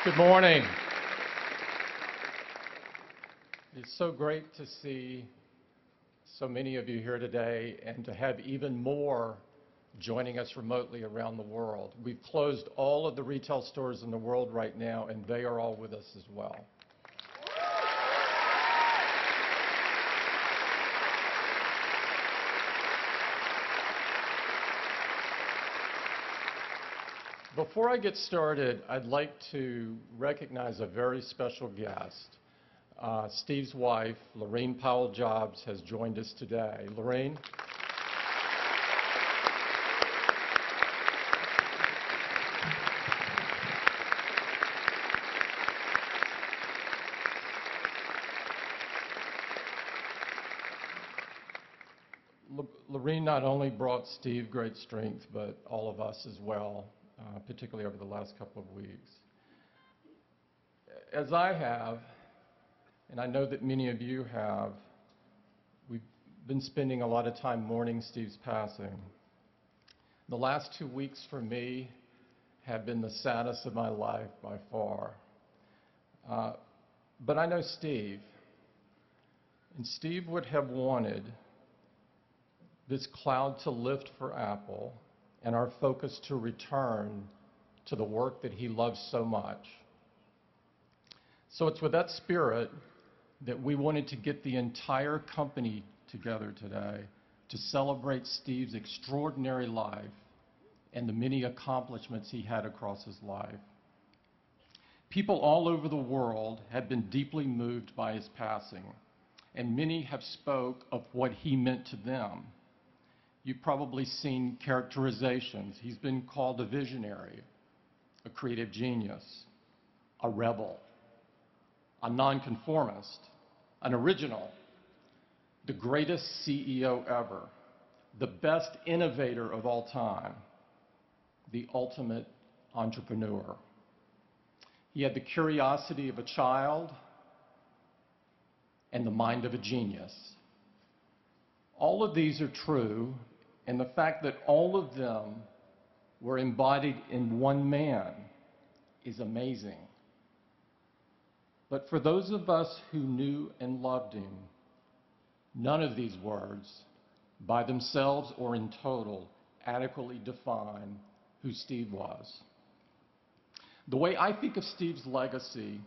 Good morning. It's so great to see so many of you here today and to have even more joining us remotely around the world. We've closed all of the retail stores in the world right now, and they are all with us as well. Before I get started, I'd like to recognize a very special guest. Steve's wife, Lorraine Powell-Jobs, has joined us today. Lorraine? Lorraine not only brought Steve great strength, but all of us as well, particularly over the last couple of weeks. As I have, and I know that many of you have, we've been spending a lot of time mourning Steve's passing. The last 2 weeks for me have been the saddest of my life by far. But I know Steve, and Steve would have wanted this cloud to lift for Apple and our focus to return to the work that he loves so much. So it's with that spirit that we wanted to get the entire company together today to celebrate Steve's extraordinary life and the many accomplishments he had across his life. People all over the world have been deeply moved by his passing, and many have spoke of what he meant to them. You've probably seen characterizations. He's been called a visionary, a creative genius, a rebel, a nonconformist, an original, the greatest CEO ever, the best innovator of all time, the ultimate entrepreneur. He had the curiosity of a child and the mind of a genius. All of these are true, and the fact that all of them were embodied in one man is amazing. But for those of us who knew and loved him, none of these words, by themselves or in total, adequately define who Steve was. The way I think of Steve's legacy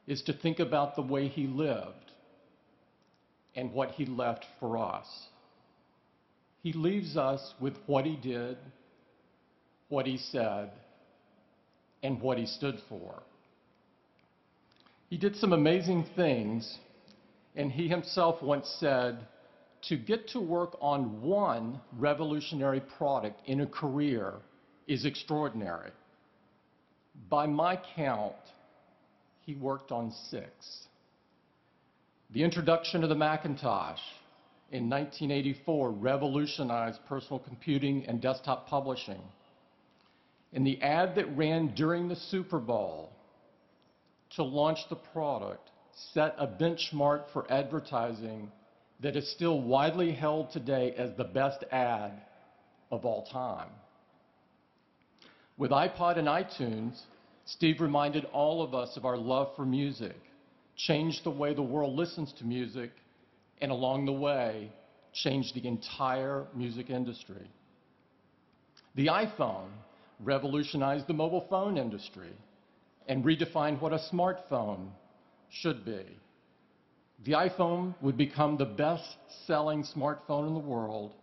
is to think about the way he lived and what he left for us. He leaves us with what he did, what he said, and what he stood for. He did some amazing things, and he himself once said, to get to work on one revolutionary product in a career is extraordinary. By my count, he worked on 6. The introduction of the Macintosh in 1984 revolutionized personal computing and desktop publishing. And the ad that ran during the Super Bowl to launch the product set a benchmark for advertising that is still widely held today as the best ad of all time. With iPod and iTunes, Steve reminded all of us of our love for music, changed the way the world listens to music, and along the way, changed the entire music industry. The iPhone revolutionized the mobile phone industry and redefined what a smartphone should be. The iPhone would become the best-selling smartphone in the world,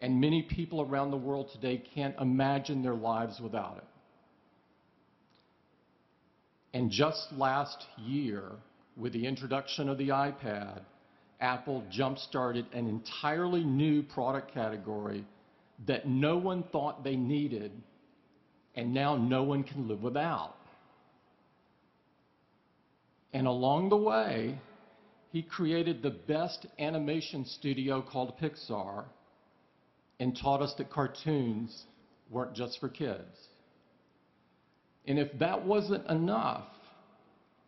and many people around the world today can't imagine their lives without it. And just last year, with the introduction of the iPad, Apple jump-started an entirely new product category that no one thought they needed, and now no one can live without. And along the way, he created the best animation studio called Pixar and taught us that cartoons weren't just for kids. And if that wasn't enough,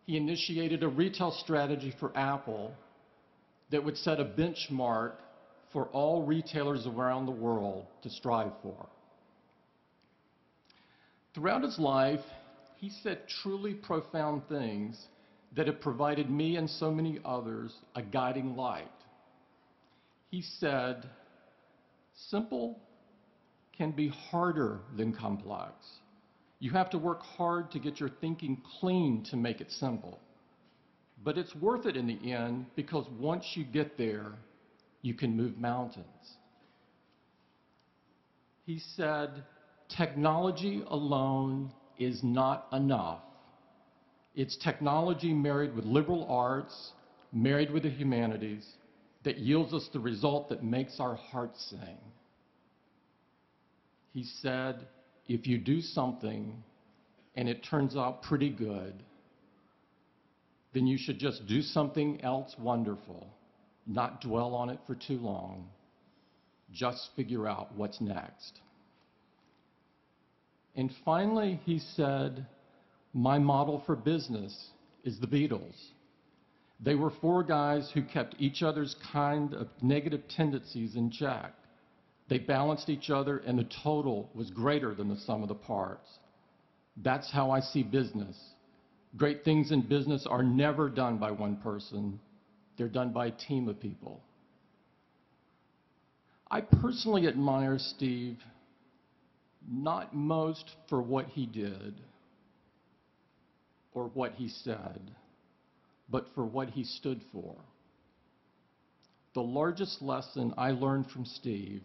he initiated a retail strategy for Apple that would set a benchmark for all retailers around the world to strive for. Throughout his life, he said truly profound things that have provided me and so many others a guiding light. He said, simple can be harder than complex. You have to work hard to get your thinking clean to make it simple. But it's worth it in the end because once you get there, you can move mountains. He said, technology alone is not enough. It's technology married with liberal arts, married with the humanities, that yields us the result that makes our hearts sing. He said, if you do something and it turns out pretty good, then you should just do something else wonderful, not dwell on it for too long. Just figure out what's next. And finally, he said, my model for business is the Beatles. They were four guys who kept each other's kind of negative tendencies in check. They balanced each other, and the total was greater than the sum of the parts. That's how I see business. Great things in business are never done by one person. They're done by a team of people. I personally admire Steve, not most for what he did or what he said, but for what he stood for. The largest lesson I learned from Steve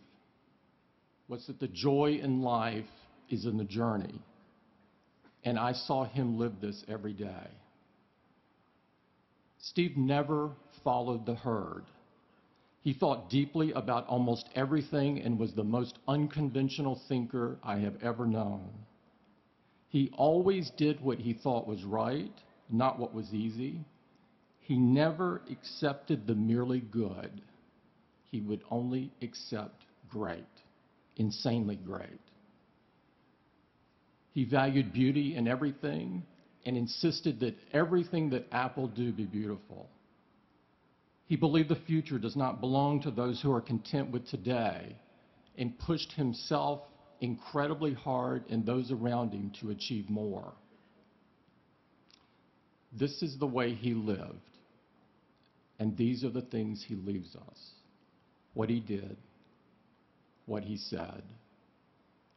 was that the joy in life is in the journey, and I saw him live this every day. Steve never followed the herd. He thought deeply about almost everything and was the most unconventional thinker I have ever known. He always did what he thought was right, not what was easy. He never accepted the merely good. He would only accept great, insanely great. He valued beauty in everything and insisted that everything that Apple do be beautiful. He believed the future does not belong to those who are content with today and pushed himself incredibly hard and those around him to achieve more. This is the way he lived, and these are the things he leaves us. What he did, what he said,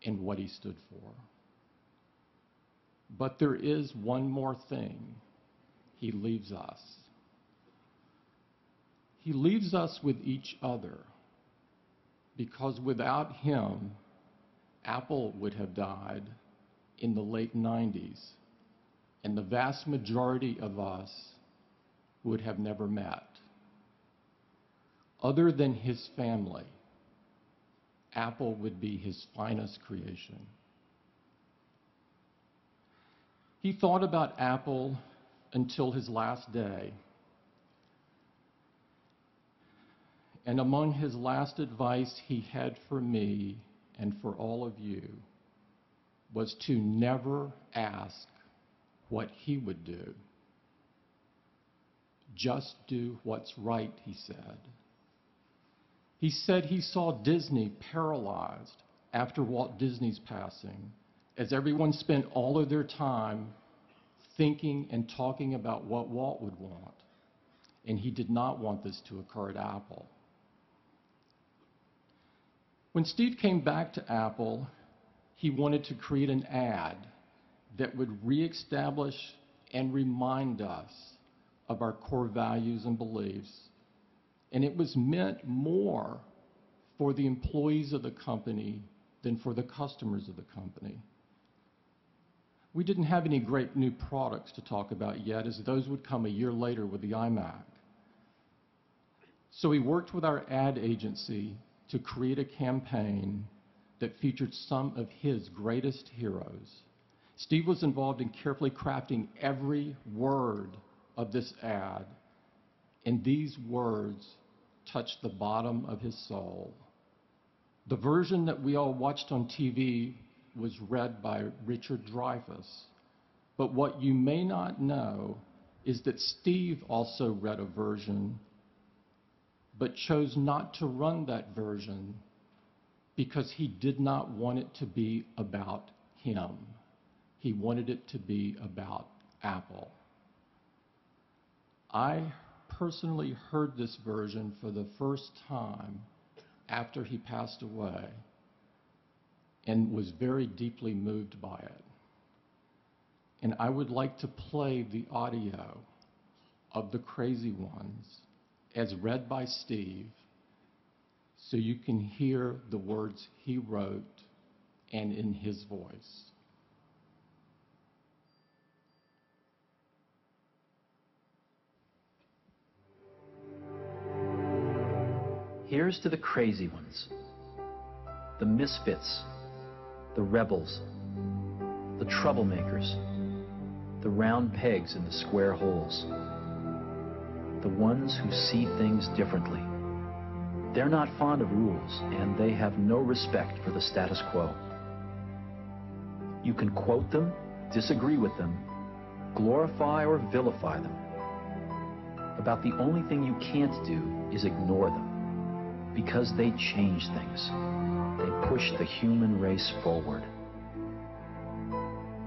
and what he stood for. But there is one more thing he leaves us. He leaves us with each other, because without him, Apple would have died in the late 90s, and the vast majority of us would have never met. Other than his family, Apple would be his finest creation. He thought about Apple until his last day. And among his last advice he had for me and for all of you was to never ask what he would do. Just do what's right, he said. He said he saw Disney paralyzed after Walt Disney's passing, as everyone spent all of their time thinking and talking about what Walt would want. And he did not want this to occur at Apple. When Steve came back to Apple, he wanted to create an ad that would reestablish and remind us of our core values and beliefs. And it was meant more for the employees of the company than for the customers of the company. We didn't have any great new products to talk about yet, as those would come a year later with the iMac. So we worked with our ad agency to create a campaign that featured some of his greatest heroes. Steve was involved in carefully crafting every word of this ad, and these words touched the bottom of his soul. The version that we all watched on TV was read by Richard Dreyfuss, but what you may not know is that Steve also read a version but chose not to run that version because he did not want it to be about him. He wanted it to be about Apple. I personally heard this version for the first time after he passed away and was very deeply moved by it. And I would like to play the audio of The Crazy Ones as read by Steve so you can hear the words he wrote and in his voice. Here's to the crazy ones, the misfits, the rebels, the troublemakers, the round pegs in the square holes, the ones who see things differently. They're not fond of rules, and they have no respect for the status quo. You can quote them, disagree with them, glorify or vilify them. About the only thing you can't do is ignore them. Because they change things. They push the human race forward.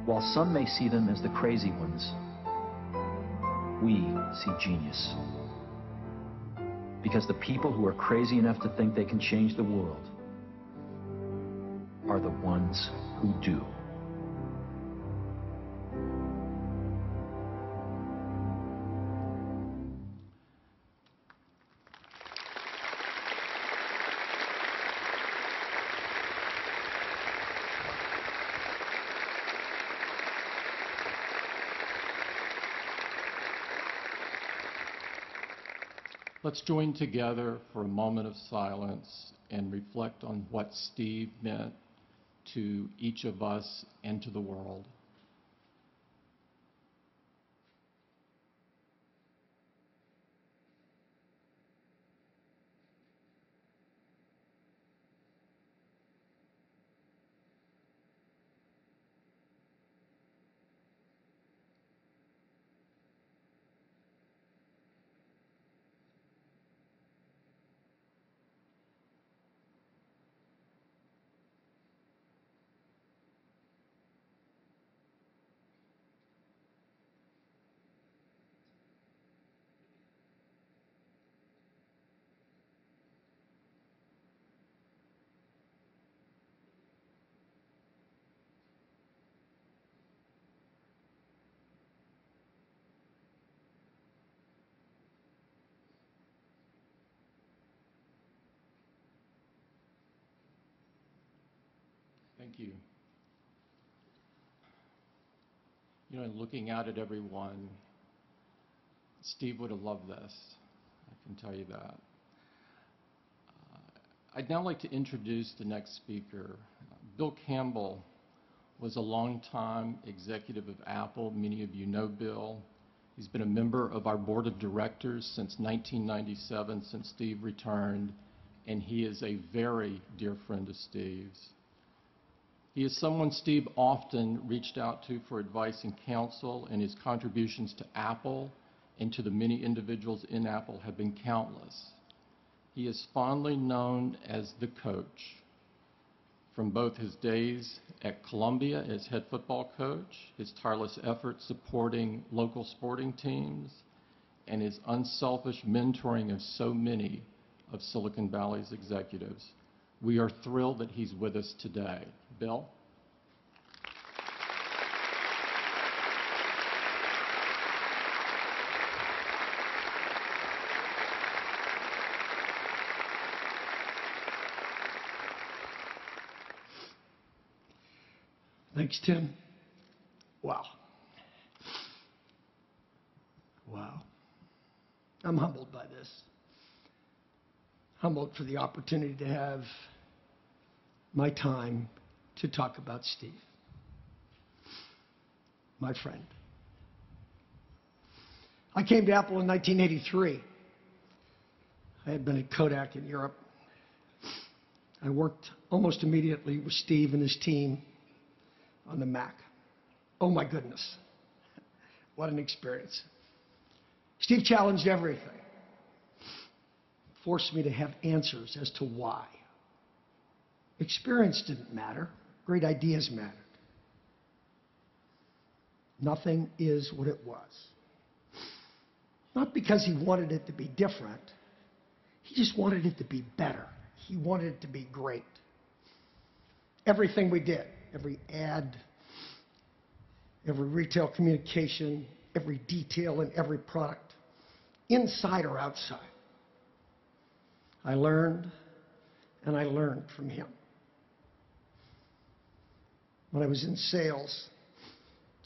While some may see them as the crazy ones, we see genius. Because the people who are crazy enough to think they can change the world are the ones who do. Let's join together for a moment of silence and reflect on what Steve meant to each of us and to the world. Thank you. You know, looking out at everyone, Steve would have loved this. I can tell you that. I'd now like to introduce the next speaker. Bill Campbell was a longtime executive of Apple. Many of you know Bill. He's been a member of our board of directors since 1997, since Steve returned, and he is a very dear friend of Steve's. He is someone Steve often reached out to for advice and counsel, and his contributions to Apple and to the many individuals in Apple have been countless. He is fondly known as the coach, from both his days at Columbia as head football coach, his tireless efforts supporting local sporting teams, and his unselfish mentoring of so many of Silicon Valley's executives. We are thrilled that he's with us today. Bill? Thanks, Tim. Wow. Wow. I'm humbled by this. Humbled for the opportunity to have my time to talk about Steve, my friend. I came to Apple in 1983. I had been at Kodak in Europe. I worked almost immediately with Steve and his team on the Mac. Oh my goodness, what an experience. Steve challenged everything, forced me to have answers as to why. Experience didn't matter, great ideas mattered. Nothing is what it was. Not because he wanted it to be different. He just wanted it to be better. He wanted it to be great. Everything we did, every ad, every retail communication, every detail in every product, inside or outside, I learned and I learned from him. When I was in sales,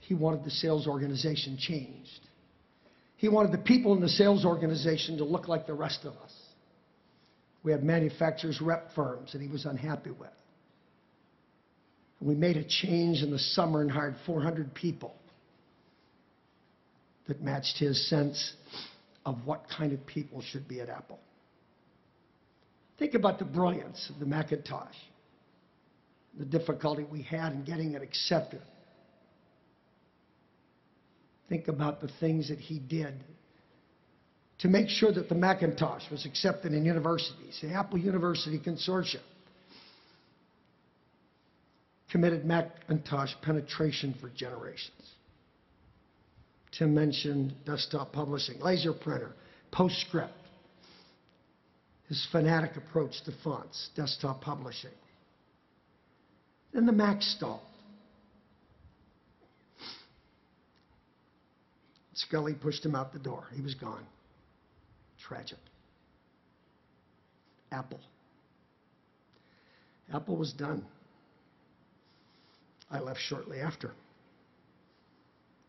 he wanted the sales organization changed. He wanted the people in the sales organization to look like the rest of us. We had manufacturers rep firms that he was unhappy with. We made a change in the summer and hired 400 people that matched his sense of what kind of people should be at Apple. Think about the brilliance of the Macintosh, the difficulty we had in getting it accepted. Think about the things that he did to make sure that the Macintosh was accepted in universities. The Apple University Consortium committed Macintosh penetration for generations. Tim mentioned desktop publishing, laser printer, PostScript, his fanatic approach to fonts, desktop publishing. Then the Mac stalled. Scully pushed him out the door. He was gone. Tragic. Apple. Apple was done. I left shortly after.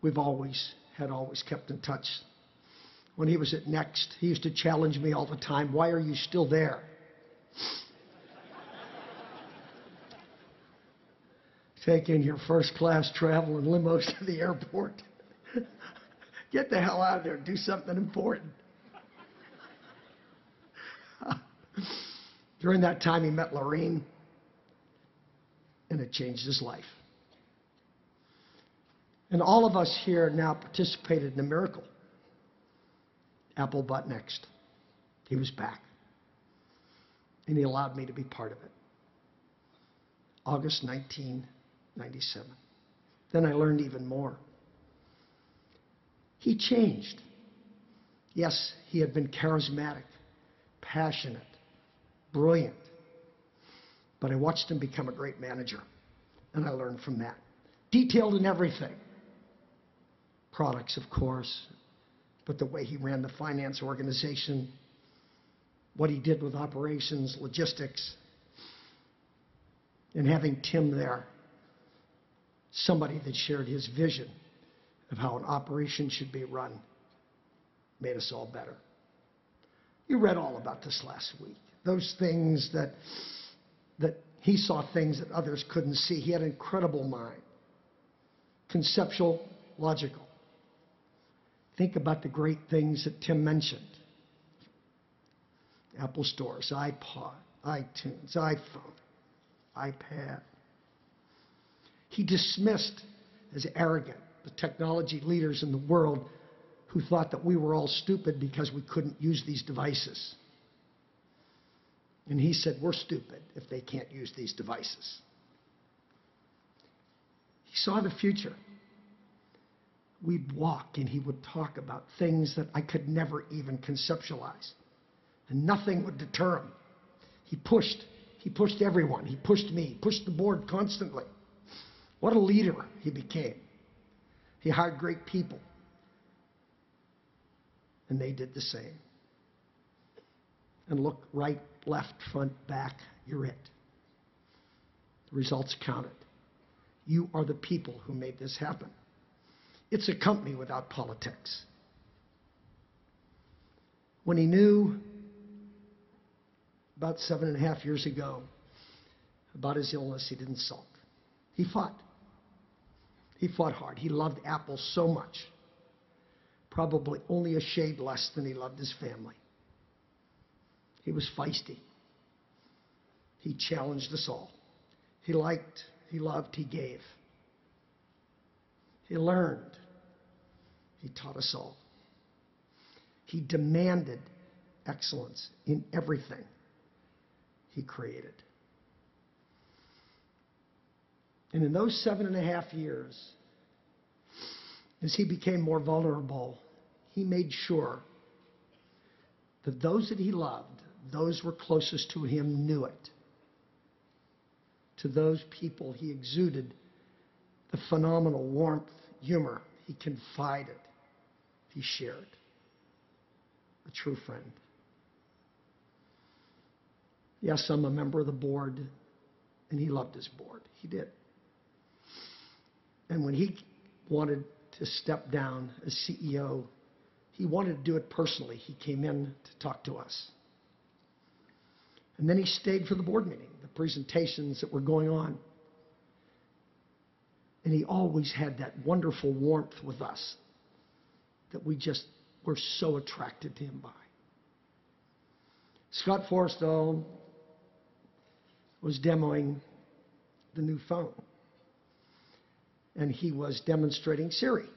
We've always kept in touch. When he was at Next, he used to challenge me all the time, "Why are you still there?" Taking your first class travel in limos to the airport. Get the hell out of there. Do something important. During that time, he met Lorraine, and it changed his life. And all of us here now participated in a miracle. Apple bought Next. He was back. And he allowed me to be part of it. August 1997. Then I learned even more. He changed. Yes, he had been charismatic, passionate, brilliant. But I watched him become a great manager, and I learned from that. Detailed in everything. Products, of course, but the way he ran the finance organization, what he did with operations, logistics, and having Tim there, somebody that shared his vision of how an operation should be run, made us all better. You read all about this last week. Those things that he saw things that others couldn't see. He had an incredible mind. Conceptual, logical. Think about the great things that Tim mentioned. Apple stores, iPod, iTunes, iPhone, iPad. He dismissed as arrogant the technology leaders in the world who thought that we were all stupid because we couldn't use these devices. And he said, we're stupid if they can't use these devices. He saw the future. We'd walk and he would talk about things that I could never even conceptualize. And nothing would deter him. He pushed everyone. He pushed me. He pushed the board constantly. What a leader he became. He hired great people. And they did the same. And look, right, left, front, back, you're it. The results counted. You are the people who made this happen. It's a company without politics. When he knew about 7.5 years ago about his illness, he didn't sulk. He fought. He fought hard. He loved Apple so much. Probably only a shade less than he loved his family. He was feisty. He challenged us all. He liked, he loved, he gave. He learned. He taught us all. He demanded excellence in everything he created. And in those 7.5 years, As he became more vulnerable, he made sure that those that he loved, those who were closest to him, knew it. To those people, he exuded the phenomenal warmth, humor. He confided. He shared. A true friend. Yes, I'm a member of the board, and he loved his board. He did. And when he wanted to step down as CEO, he wanted to do it personally. He came in to talk to us. And then he stayed for the board meeting, the presentations that were going on. And he always had that wonderful warmth with us that we just were so attracted to him by. Scott Forstall was demoing the new phone. And he was demonstrating Siri.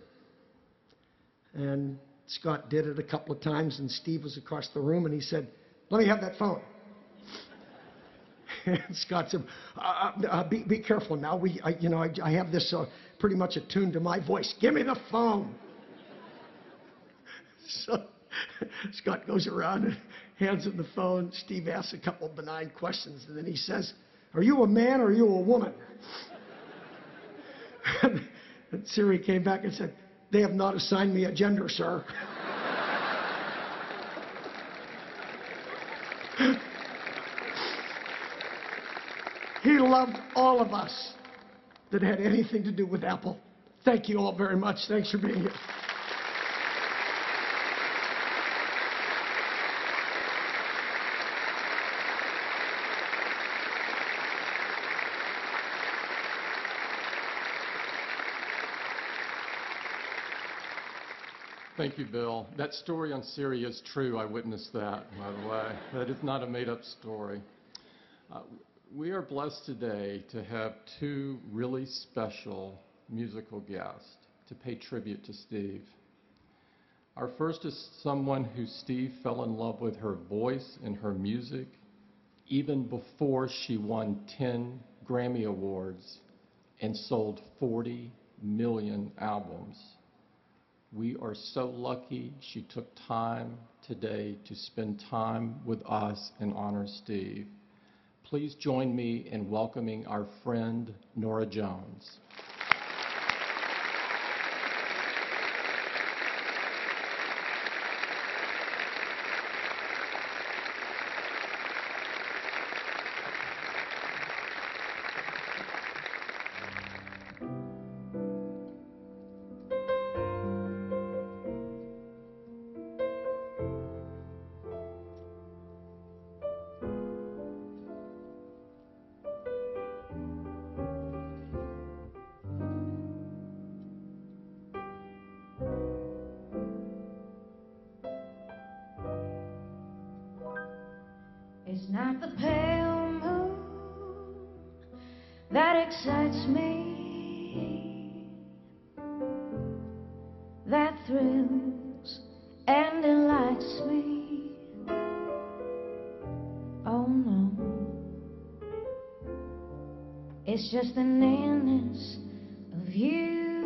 And Scott did it a couple of times, and Steve was across the room, and he said, "Let me have that phone." And Scott said, be careful now. I have this pretty much attuned to my voice. Give me the phone." So Scott goes around and hands him the phone. Steve asks a couple of benign questions, and then he says, "Are you a man or are you a woman?" And Siri came back and said, "They have not assigned me a gender, sir." He loved all of us that had anything to do with Apple. Thank you all very much. Thanks for being here. Thank you, Bill. That story on Siri is true. I witnessed that, by the way. That is not a made-up story. We are blessed today to have two really special musical guests to pay tribute to Steve. Our first is someone who Steve fell in love with her voice and her music even before she won 10 Grammy Awards and sold 40 million albums. We are so lucky she took time today to spend time with us and honor Steve. Please join me in welcoming our friend, Norah Jones. It's not the pale moon that excites me, that thrills and delights me. Oh no, it's just the nearness of you.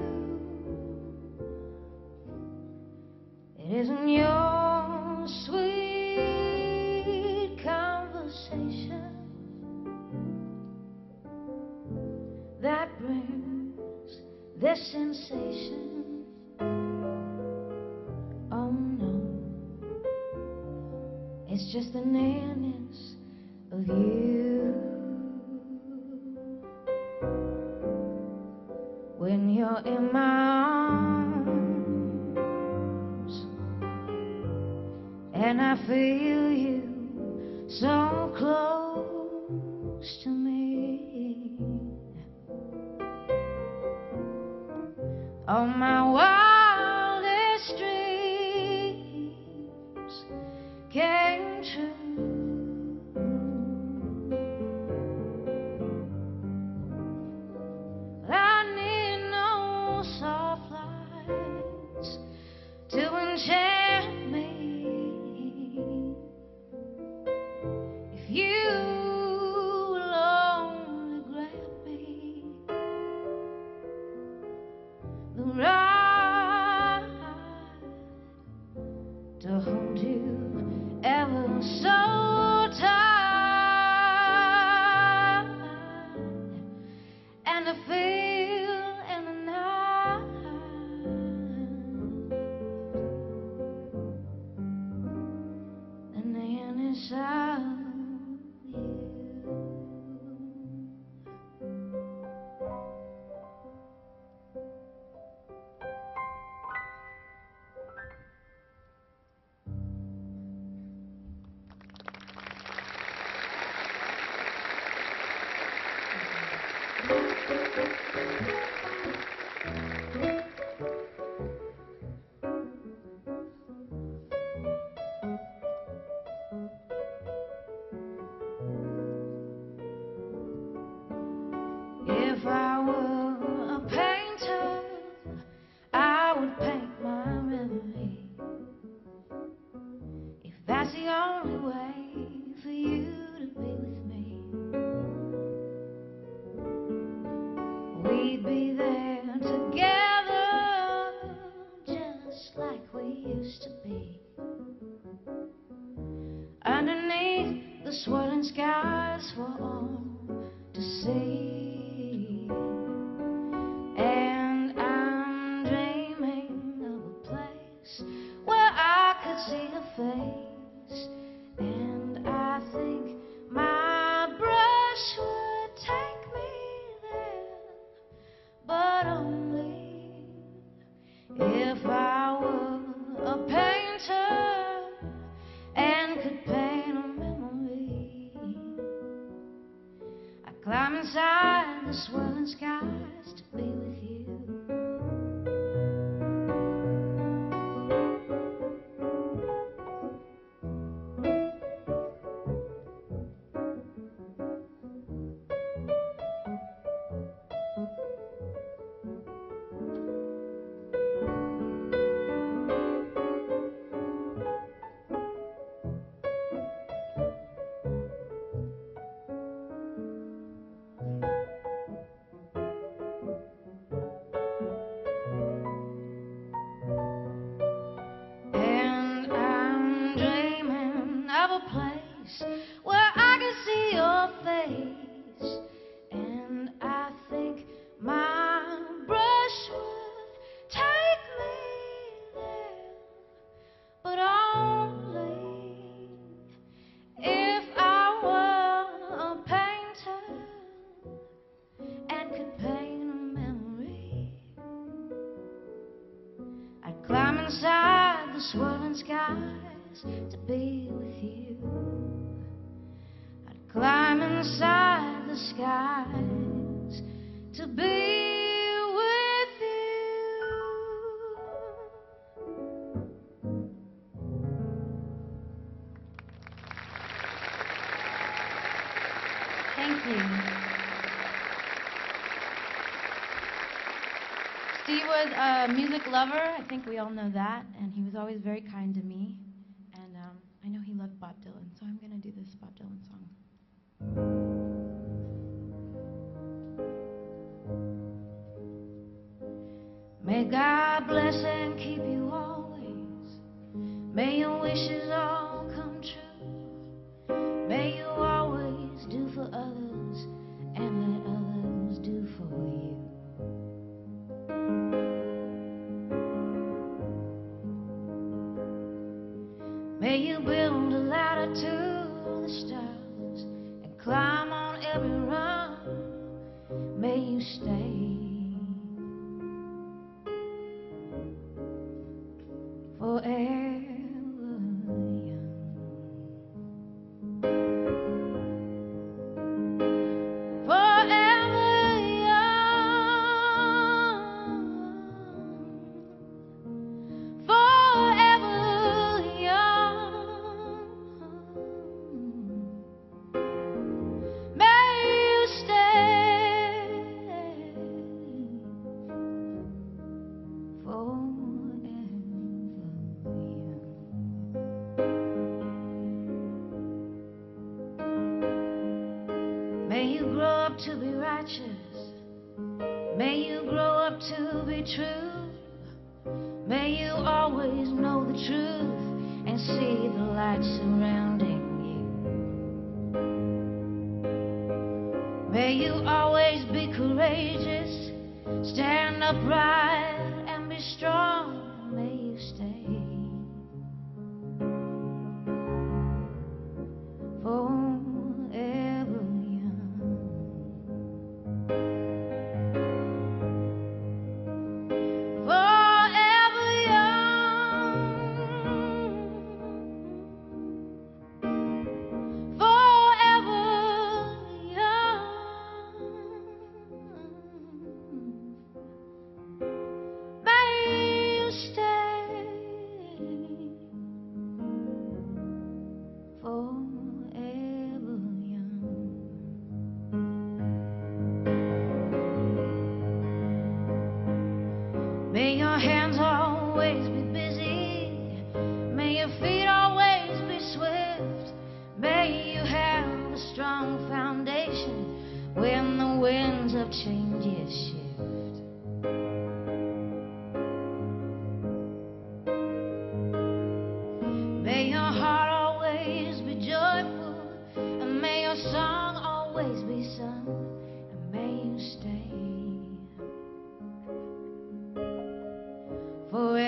It isn't your sweet conversation that brings this sensation. Oh no, it's just the nearness of you. When you're in my arms and I feel you so close to me, all my wildest dreams came true. I need no soft lights to enchant me. If you will only grant me the right to hold you ever so tight, and to feel in the night and then inside you. If I were a painter, I would paint my memory. If that's the only way for you to be with me, we'd be there together, just like we used to be. Underneath the swirling skies for all to see. And I'm dreaming of a place where I could see your face. And I think my brush would take me there, but only if I were a painter and could paint a memory. I'd climb inside the swirling skies to be with you. And I'm dreaming of a place where I can see your face. And I think my brush would take me there, but only if I were a painter and could paint a memory. I'd climb inside the swirling skies to be with you. I'd climb inside the skies to be with you. Thank you. Steve was a music lover, I think we all know that, and he was always very kind to me. And I know he loved Bob Dylan, so I'm going to do this Bob Dylan song. May God bless and keep you always. May your wishes all come true. May you always do for others and let others do for you. May you build a ladder to the stars and climb on every rung. May you stay forever young. Forever young. Forever young. May you stay forever young. May you grow up to be righteous. May you grow up to be true. May you always know the truth see the light surrounding you. May you always be courageous, stand upright and be strong. May you stay forever young. Forever young. Forever young. May you stay forever young. May your hands always be busy. May your feet always be swift. May you have a strong foundation when the winds of change shift. May your heart always be joyful, and may your song always be sung, and may you stay forever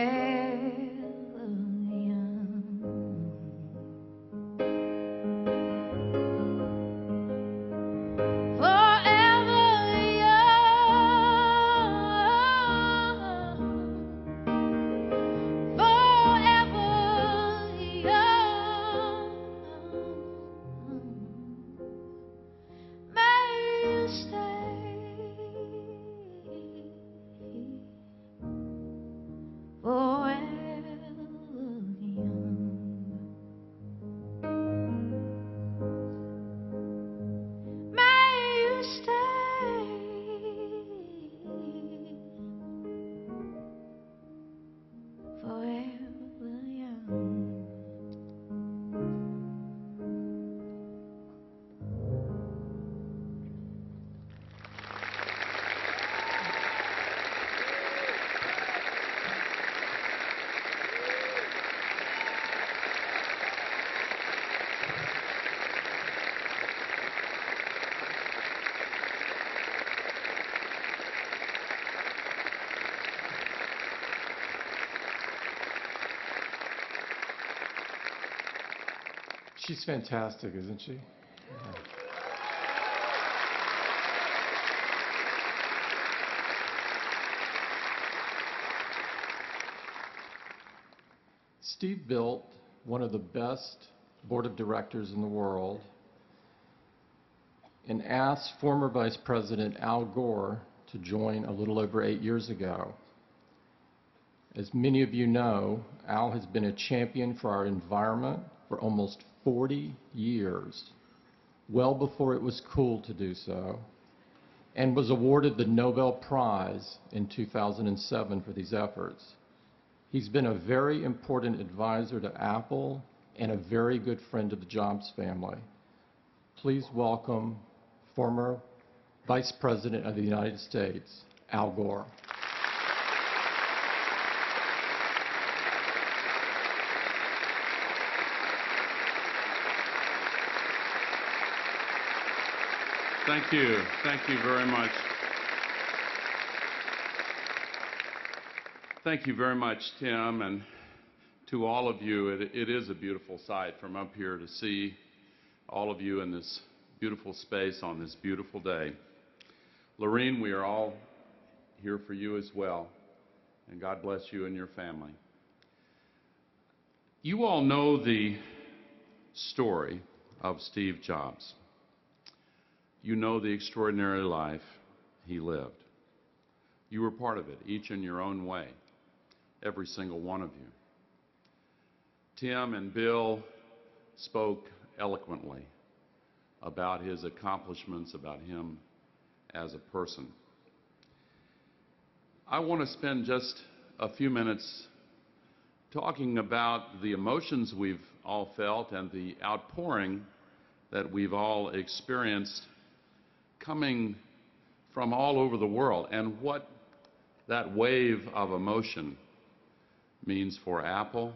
young. Forever young. Forever young. May you stay forever young. May you stay forever young. She's fantastic, isn't she? Yeah. Steve built one of the best board of directors in the world and asked former Vice President Al Gore to join a little over 8 years ago. As many of you know, Al has been a champion for our environment for almost 40 years, well before it was cool to do so, and was awarded the Nobel Prize in 2007 for these efforts. He's been a very important advisor to Apple and a very good friend to the Jobs family. Please welcome former Vice President of the United States, Al Gore. Thank you. Thank you very much. Thank you very much, Tim, and to all of you. It is a beautiful sight from up here to see all of you in this beautiful space on this beautiful day. Lorene, we are all here for you as well, and God bless you and your family. You all know the story of Steve Jobs. You know the extraordinary life he lived. You were part of it, each in your own way, every single one of you. Tim and Bill spoke eloquently about his accomplishments, about him as a person. I want to spend just a few minutes talking about the emotions we've all felt and the outpouring that we've all experienced coming from all over the world, and what that wave of emotion means for Apple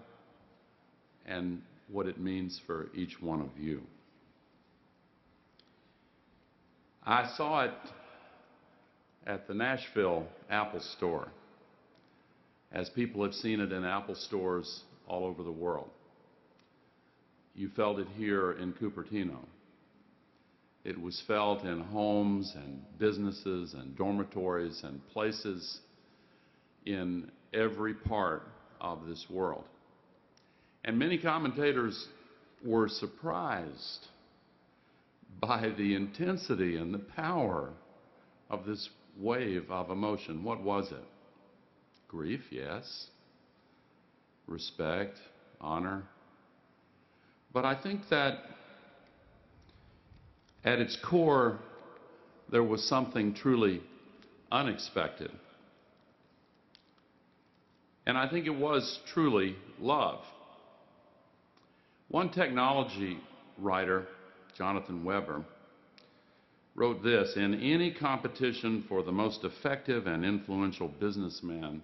and what it means for each one of you. I saw it at the Nashville Apple Store, as people have seen it in Apple stores all over the world. You felt it here in Cupertino. It was felt in homes and businesses and dormitories and places in every part of this world. And many commentators were surprised by the intensity and the power of this wave of emotion. What was it? Grief, yes. Respect, honor. But I think that at its core, there was something truly unexpected. And I think it was truly love. One technology writer, Jonathan Weber, wrote this: "In any competition for the most effective and influential businessman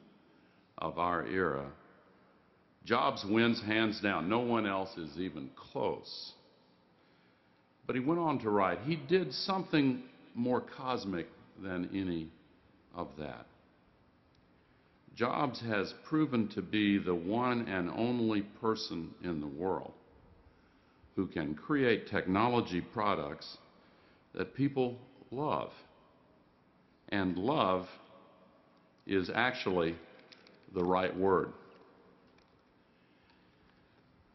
of our era, Jobs wins hands down. No one else is even close." But he went on to write, he did something more cosmic than any of that. Jobs has proven to be the one and only person in the world who can create technology products that people love. And love is actually the right word.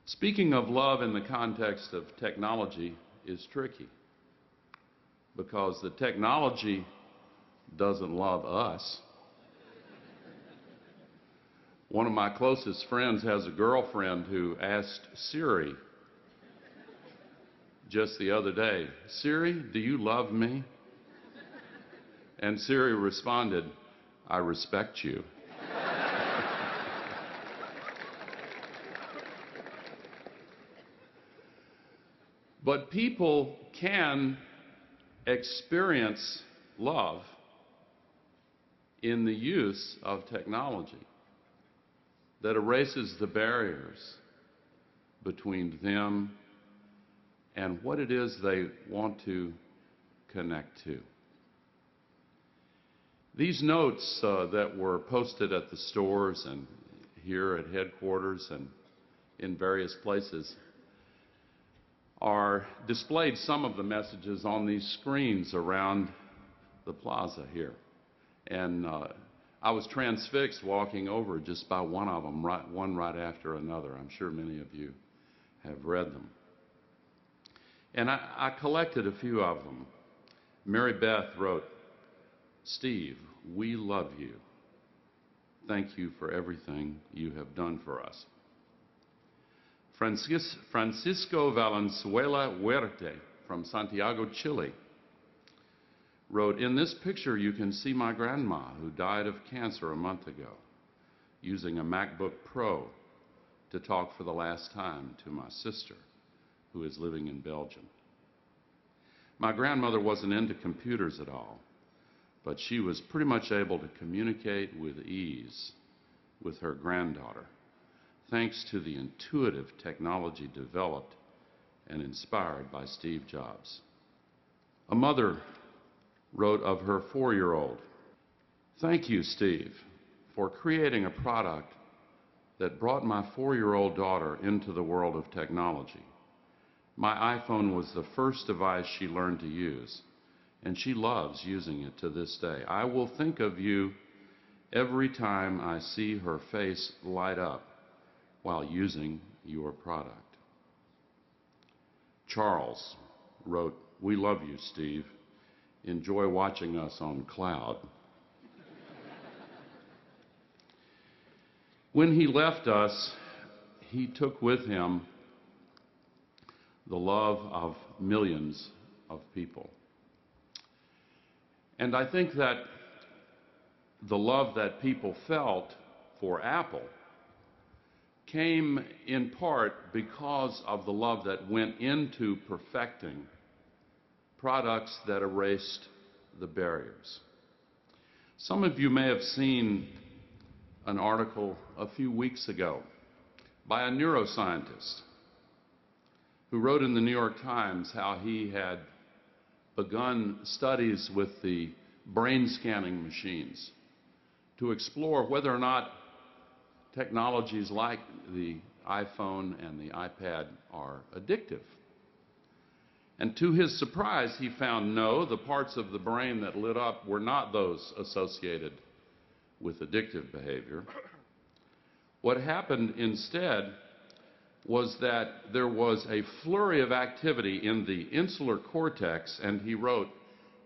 Speaking of love in the context of technology is tricky, because the technology doesn't love us. One of my closest friends has a girlfriend who asked Siri just the other day, "Siri, do you love me?" And Siri responded, "I respect you." But people can experience love in the use of technology that erases the barriers between them and what it is they want to connect to. These notes that were posted at the stores and here at headquarters and in various places are displayed, some of the messages, on these screens around the plaza here. And I was transfixed walking over just by one of them, one right after another. I'm sure many of you have read them. And I collected a few of them. Mary Beth wrote, "Steve, we love you. Thank you for everything you have done for us." Francisco Valenzuela Huerte from Santiago, Chile, wrote, "In this picture you can see my grandma, who died of cancer a month ago, using a MacBook Pro to talk for the last time to my sister, who is living in Belgium. My grandmother wasn't into computers at all, but she was pretty much able to communicate with ease with her granddaughter, thanks to the intuitive technology developed and inspired by Steve Jobs." A mother wrote of her 4-year-old, "Thank you, Steve, for creating a product that brought my 4-year-old daughter into the world of technology. My iPhone was the first device she learned to use, and she loves using it to this day. I will think of you every time I see her face light up while using your product." Charles wrote, "We love you, Steve. Enjoy watching us on cloud." When he left us, he took with him the love of millions of people. And I think that the love that people felt for Apple came in part because of the love that went into perfecting products that erased the barriers. Some of you may have seen an article a few weeks ago by a neuroscientist who wrote in the New York Times how he had begun studies with the brain scanning machines to explore whether or not technologies like the iPhone and the iPad are addictive. And to his surprise, he found no, the parts of the brain that lit up were not those associated with addictive behavior. What happened instead was that there was a flurry of activity in the insular cortex, and he wrote,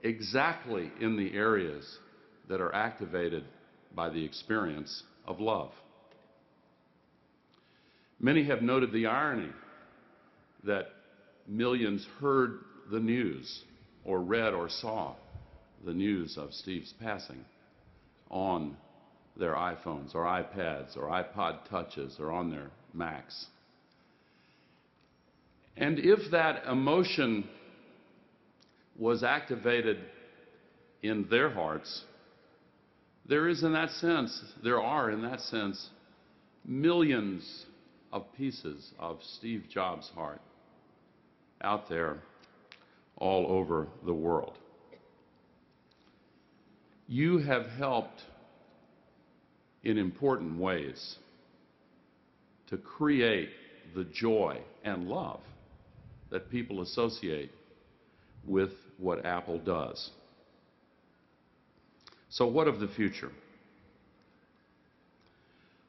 exactly in the areas that are activated by the experience of love. Many have noted the irony that millions heard the news or read or saw the news of Steve's passing on their iPhones or iPads or iPod Touches or on their Macs. And if that emotion was activated in their hearts, there are in that sense millions of pieces of Steve Jobs' heart out there all over the world. You have helped in important ways to create the joy and love that people associate with what Apple does. So what of the future?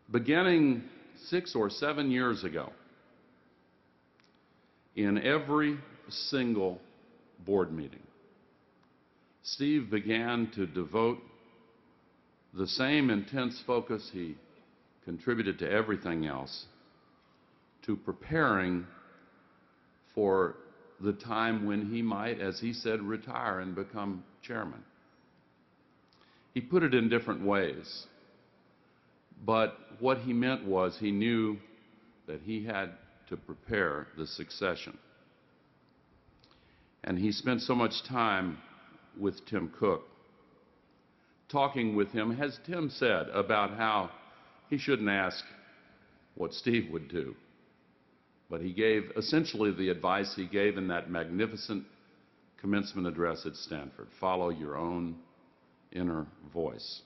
Beginning 6 or 7 years ago, in every single board meeting, Steve began to devote the same intense focus he contributed to everything else to preparing for the time when he might, as he said, retire and become chairman. He put it in different ways, but what he meant was he knew that he had to prepare the succession. And he spent so much time with Tim Cook, talking with him, as Tim said, about how he shouldn't ask what Steve would do. But he gave essentially the advice he gave in that magnificent commencement address at Stanford: follow your own inner voice.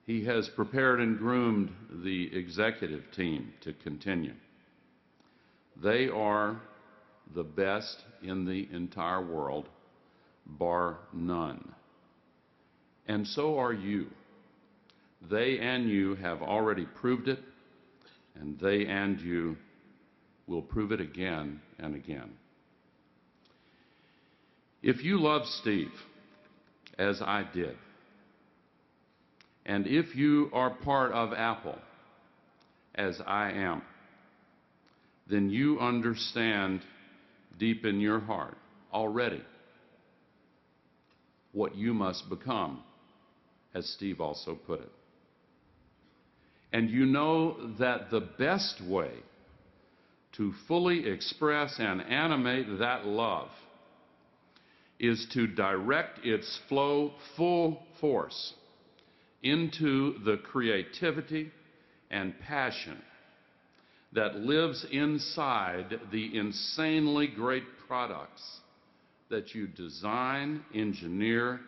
He has prepared and groomed the executive team to continue. They are the best in the entire world, bar none. And so are you. They and you have already proved it, and they and you will prove it again and again. If you love Steve, as I did, and if you are part of Apple, as I am, then you understand deep in your heart already what you must become, as Steve also put it. And you know that the best way to fully express and animate that love is to direct its flow full force into the creativity and passion that lives inside the insanely great products that you design, engineer,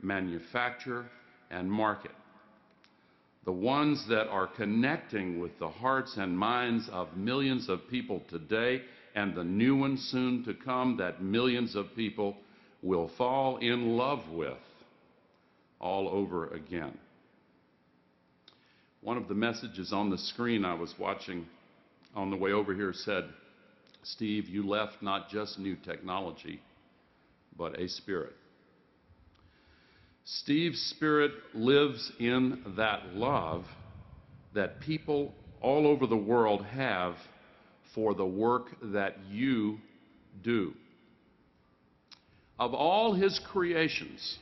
manufacture, and market. The ones that are connecting with the hearts and minds of millions of people today, and the new ones soon to come that millions of people will fall in love with all over again. One of the messages on the screen I was watching on the way over here said, "Steve, you left not just new technology, but a spirit." Steve's spirit lives in that love that people all over the world have for the work that you do. Of all his creations,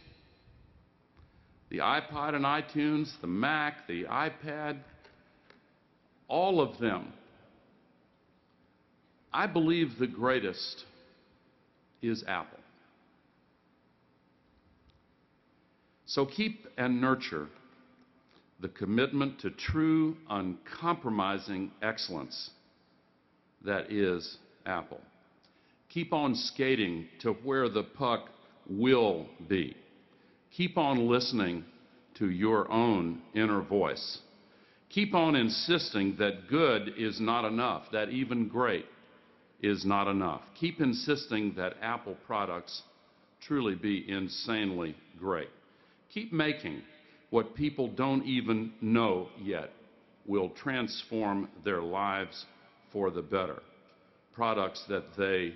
the iPod and iTunes, the Mac, the iPad, all of them, I believe the greatest is Apple. So keep and nurture the commitment to true, uncompromising excellence that is Apple. Keep on skating to where the puck will be. Keep on listening to your own inner voice. Keep on insisting that good is not enough, that even great is not enough. Keep insisting that Apple products truly be insanely great. Keep making what people don't even know yet will transform their lives for the better. Products that they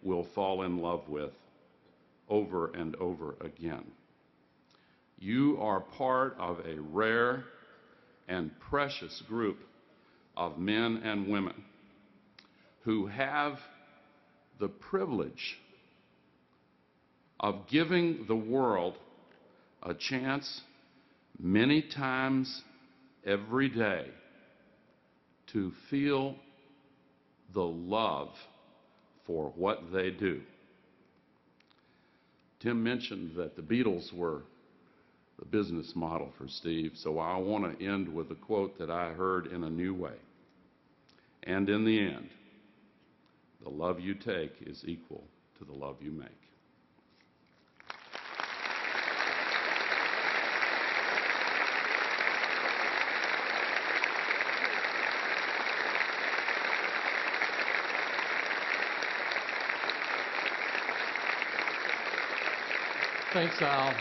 will fall in love with over and over again. You are part of a rare and precious group of men and women who have the privilege of giving the world a chance many times every day to feel the love for what they do. Tim mentioned that the Beatles were the business model for Steve, so I want to end with a quote that I heard in a new way. And in the end, the love you take is equal to the love you make. Thanks, Al.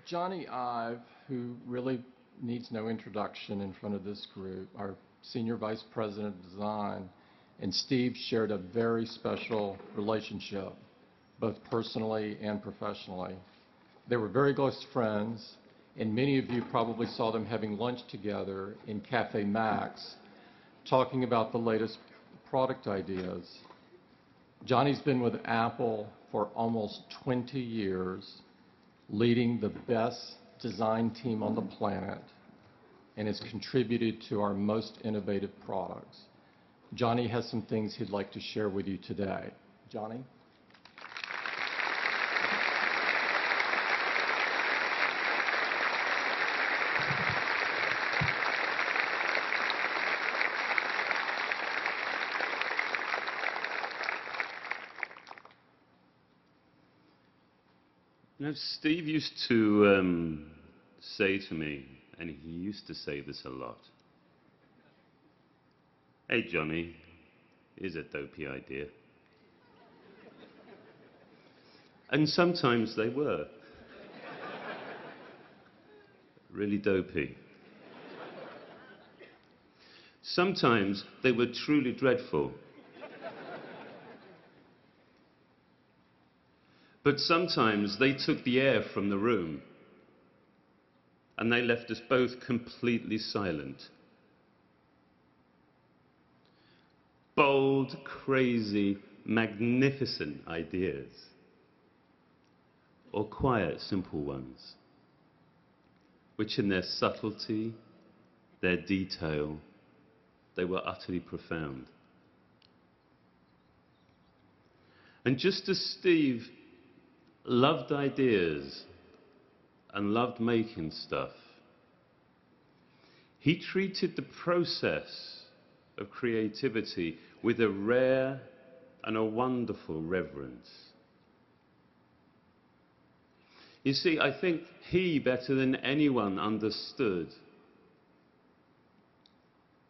Johnny Ive, who really needs no introduction in front of this group, our Senior Vice President of Design, and Steve shared a very special relationship, both personally and professionally. They were very close friends, and many of you probably saw them having lunch together in Cafe Max, talking about the latest product ideas. Johnny's been with Apple for almost 20 years, leading the best design team on the planet, and has contributed to our most innovative products. Johnny has some things he'd like to share with you today. Johnny? You know, Steve used to say to me, and he used to say this a lot, "Hey, Johnny, here's a dopey idea." And sometimes they were. Really dopey. Sometimes they were truly dreadful. But sometimes they took the air from the room and they left us both completely silent. Bold, crazy, magnificent ideas, or quiet, simple ones, which in their subtlety, their detail, they were utterly profound. And just as Steve loved ideas and loved making stuff, he treated the process of creativity with a rare and a wonderful reverence. You see, I think he, better than anyone, understood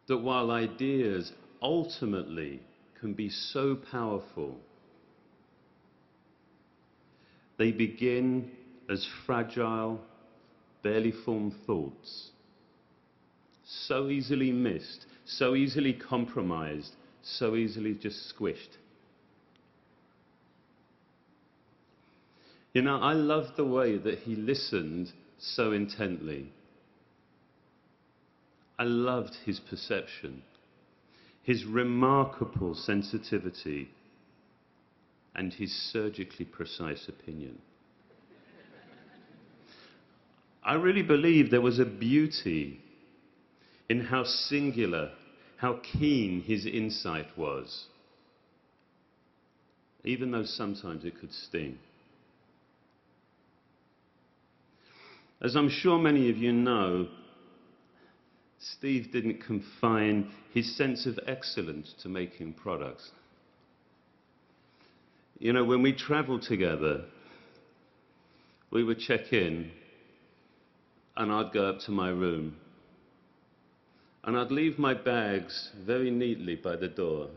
that while ideas ultimately can be so powerful, they begin as fragile, barely formed thoughts, so easily missed, so easily compromised, so easily just squished. You know, I loved the way that he listened so intently. I loved his perception, his remarkable sensitivity, and his surgically precise opinion. I really believe there was a beauty in how singular, how keen his insight was, even though sometimes it could sting. As I'm sure many of you know, Steve didn't confine his sense of excellence to making products. You know, when we traveled together, we would check in, and I'd go up to my room, and I'd leave my bags very neatly by the door,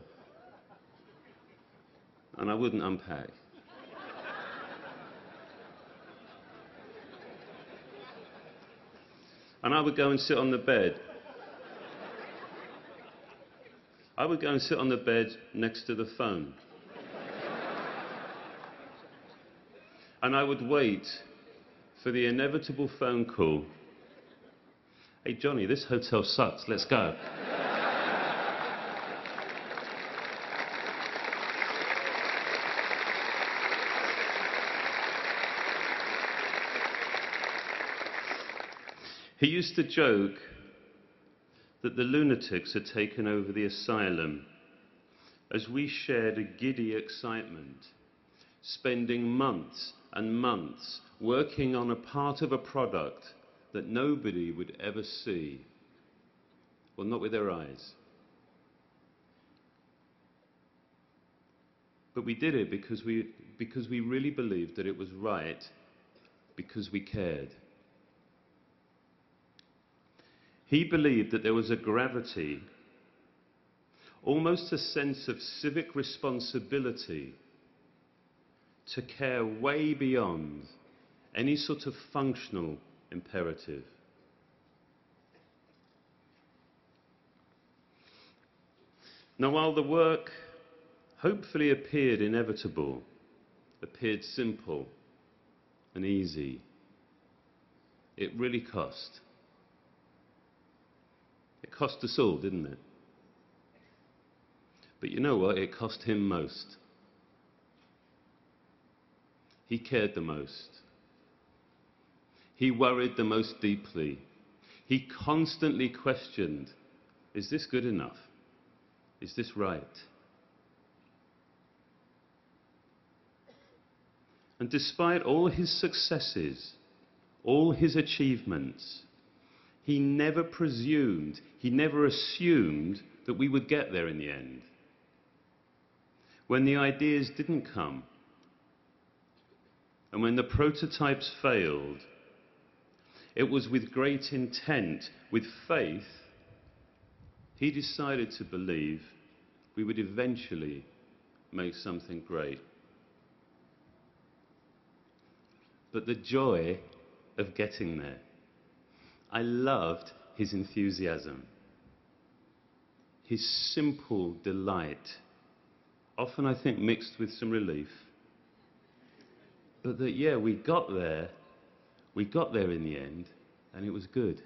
and I wouldn't unpack. And I would go and sit on the bed. I would go and sit on the bed next to the phone. And I would wait for the inevitable phone call. Hey, Johnny, this hotel sucks. Let's go. He used to joke that the lunatics had taken over the asylum as we shared a giddy excitement, spending months and months working on a part of a product that nobody would ever see. Well, not with their eyes. But we did it because we really believed that it was right, because we cared. He believed that there was a gravity, almost a sense of civic responsibility, to care way beyond any sort of functional imperative. Now, while the work hopefully appeared inevitable, appeared simple and easy, it really cost. It cost us all, didn't it? But you know what? It cost him most. He cared the most. He worried the most deeply. He constantly questioned, is this good enough? Is this right? And despite all his successes, all his achievements, he never presumed, he never assumed that we would get there in the end. When the ideas didn't come, and when the prototypes failed, it was with great intent, with faith, he decided to believe we would eventually make something great. But the joy of getting there, I loved his enthusiasm, his simple delight, often I think mixed with some relief. But that, yeah, we got there in the end, and it was good.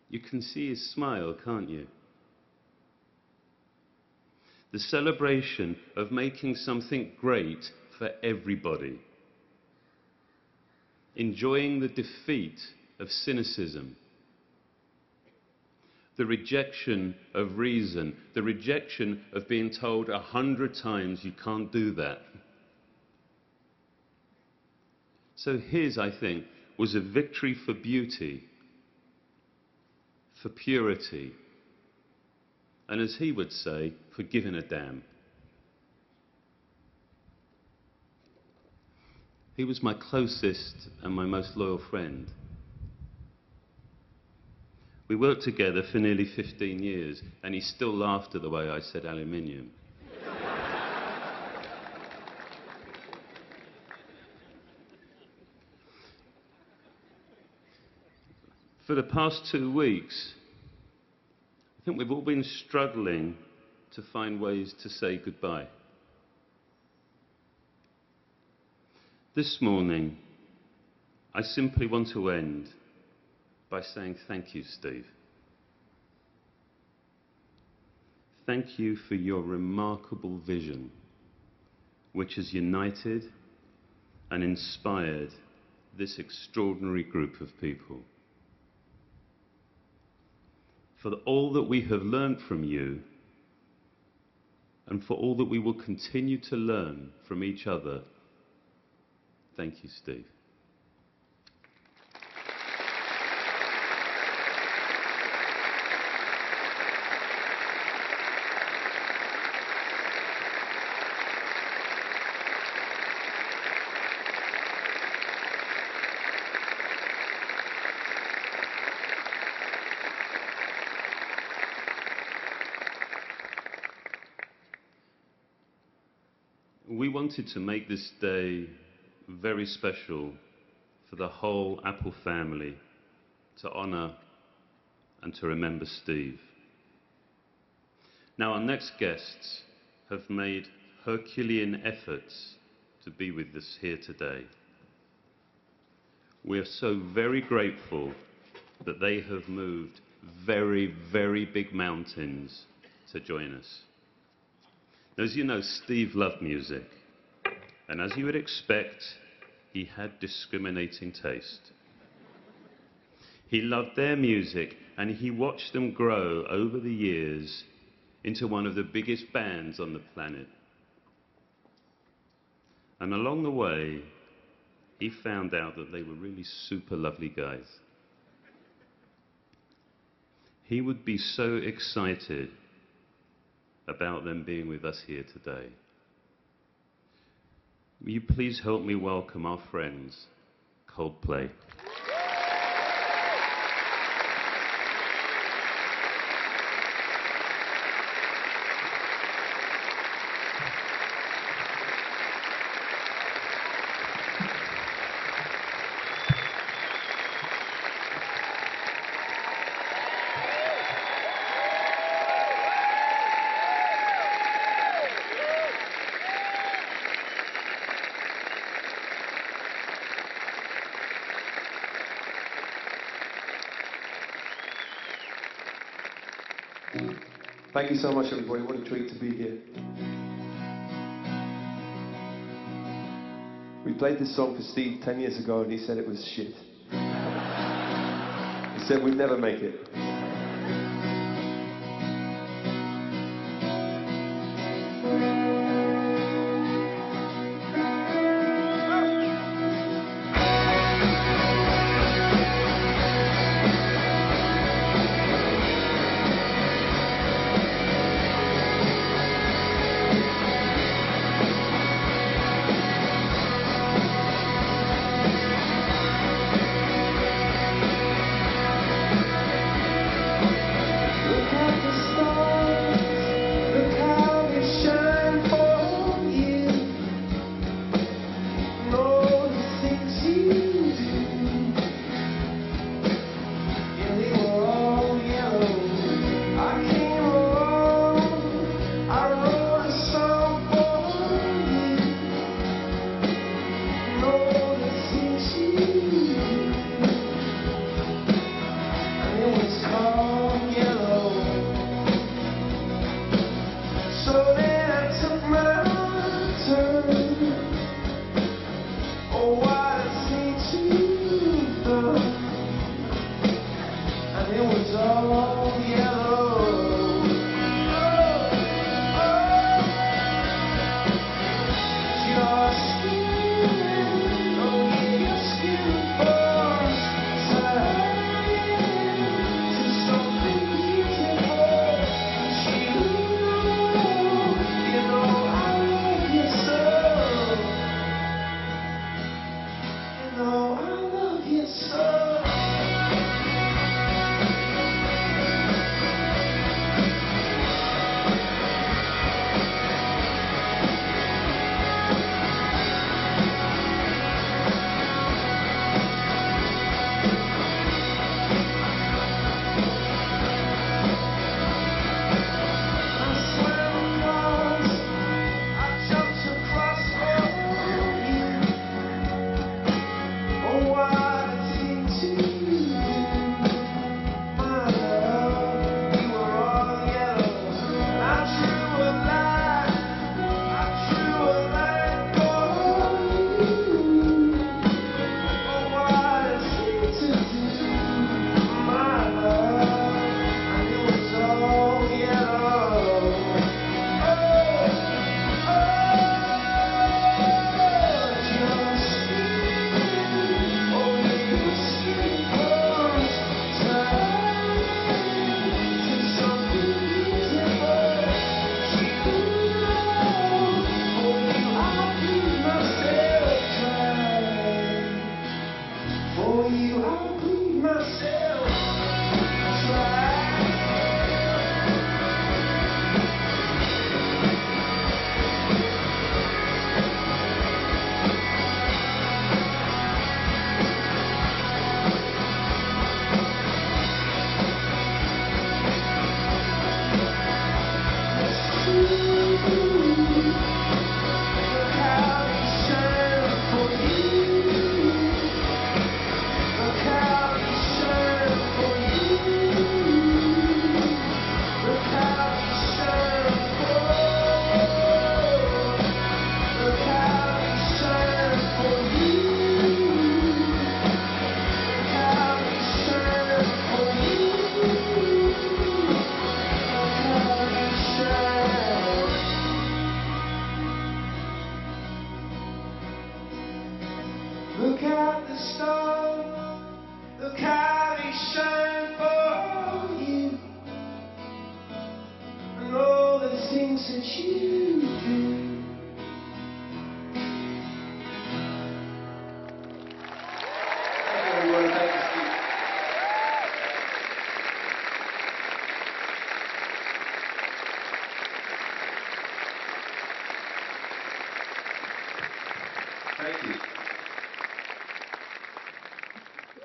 You can see his smile, can't you? The celebration of making something great for everybody. Enjoying the defeat of cynicism. The rejection of reason. The rejection of being told 100 times you can't do that. So his, I think, was a victory for beauty, for purity, and as he would say, for giving a damn. He was my closest and my most loyal friend. We worked together for nearly 15 years, and he still laughed at the way I said aluminium. For the past 2 weeks, I think we've all been struggling to find ways to say goodbye. This morning, I simply want to end by saying thank you, Steve. Thank you for your remarkable vision, which has united and inspired this extraordinary group of people. For all that we have learned from you, and for all that we will continue to learn from each other, thank you, Steve. We wanted to make this day very special for the whole Apple family, to honor and to remember Steve. Now, our next guests have made Herculean efforts to be with us here today. We are so very grateful that they have moved very, very big mountains to join us. As you know, Steve loved music, and as you would expect, he had discriminating taste. He loved their music, and he watched them grow over the years into one of the biggest bands on the planet. And along the way, he found out that they were really super lovely guys. He would be so excited about them being with us here today. Will you please help me welcome our friends, Coldplay. Thank you so much, everybody. What a treat to be here. We played this song for Steve 10 years ago, and he said it was shit. He said we'd never make it.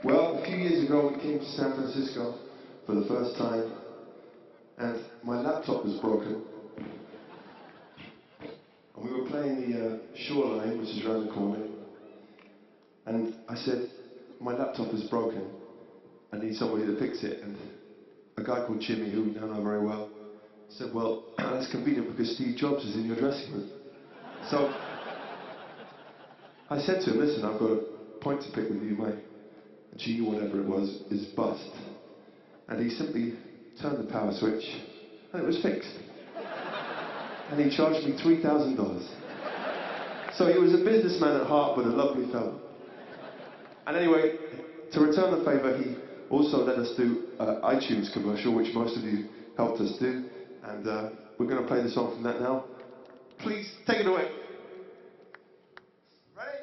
Well, a few years ago we came to San Francisco for the first time, and my laptop was broken. And we were playing the Shoreline, which is around the corner. And I said, my laptop is broken. I need somebody to fix it. And a guy called Jimmy, who we now know very well, said, well, that's convenient because Steve Jobs is in your dressing room. So I said to him, listen, I've got a point to pick with you. My G, whatever it was, is bust. And he simply turned the power switch, and it was fixed. And he charged me $3,000. So he was a businessman at heart, but a lovely fellow. And anyway, to return the favour, he also let us do iTunes commercial, which most of you helped us do. And we're going to play the song from that now. Please, take it away. Ready?